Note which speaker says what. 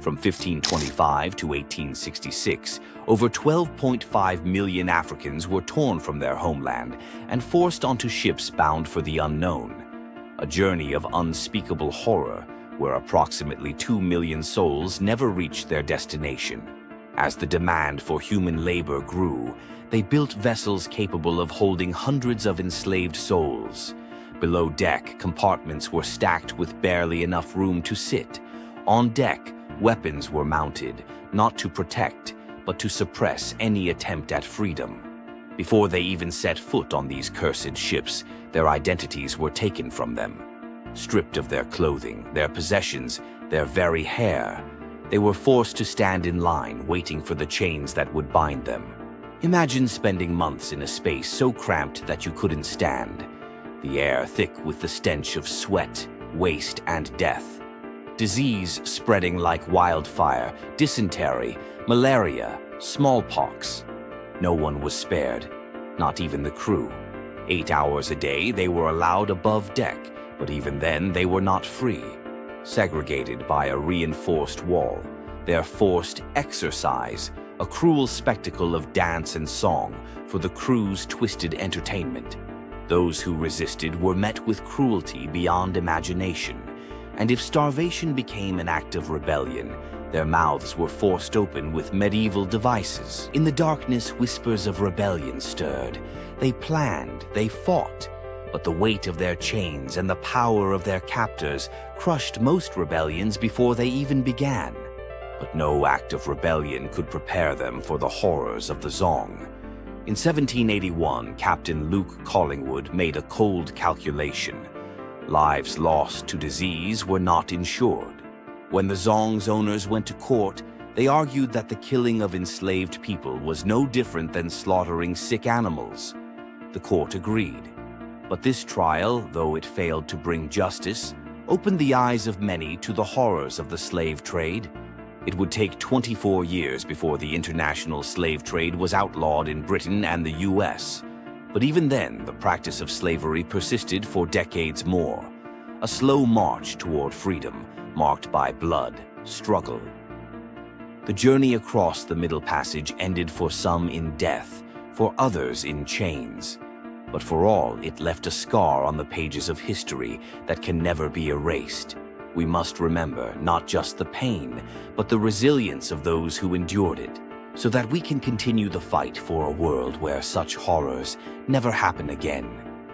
Speaker 1: From 1525 to 1866, over 12.5 million Africans were torn from their homeland and forced onto ships bound for the unknown. A journey of unspeakable horror where approximately 2 million souls never reached their destination. As the demand for human labor grew, they built vessels capable of holding hundreds of enslaved souls. Below deck, compartments were stacked with barely enough room to sit. On deck, weapons were mounted, not to protect, but to suppress any attempt at freedom. Before they even set foot on these cursed ships, their identities were taken from them. Stripped of their clothing, their possessions, their very hair, they were forced to stand in line, waiting for the chains that would bind them. Imagine spending months in a space so cramped that you couldn't stand. The air thick with the stench of sweat, waste, and death. Disease spreading like wildfire, dysentery, malaria, smallpox. No one was spared, not even the crew. 8 hours a day they were allowed above deck, but even then they were not free. Segregated by a reinforced wall, their forced exercise, a cruel spectacle of dance and song for the crew's twisted entertainment. Those who resisted were met with cruelty beyond imagination, and if starvation became an act of rebellion, their mouths were forced open with medieval devices. In the darkness, whispers of rebellion stirred. They planned, they fought, but the weight of their chains and the power of their captors crushed most rebellions before they even began. But no act of rebellion could prepare them for the horrors of the Zong. In 1781, Captain Luke Collingwood made a cold calculation. Lives lost to disease were not insured. When the Zong's owners went to court, they argued that the killing of enslaved people was no different than slaughtering sick animals. The court agreed. But this trial, though it failed to bring justice, opened the eyes of many to the horrors of the slave trade. It would take 24 years before the international slave trade was outlawed in Britain and the US. But even then, the practice of slavery persisted for decades more. A slow march toward freedom, marked by blood, struggle. The journey across the Middle Passage ended for some in death, for others in chains. But for all, it left a scar on the pages of history that can never be erased. We must remember not just the pain, but the resilience of those who endured it, so that we can continue the fight for a world where such horrors never happen again.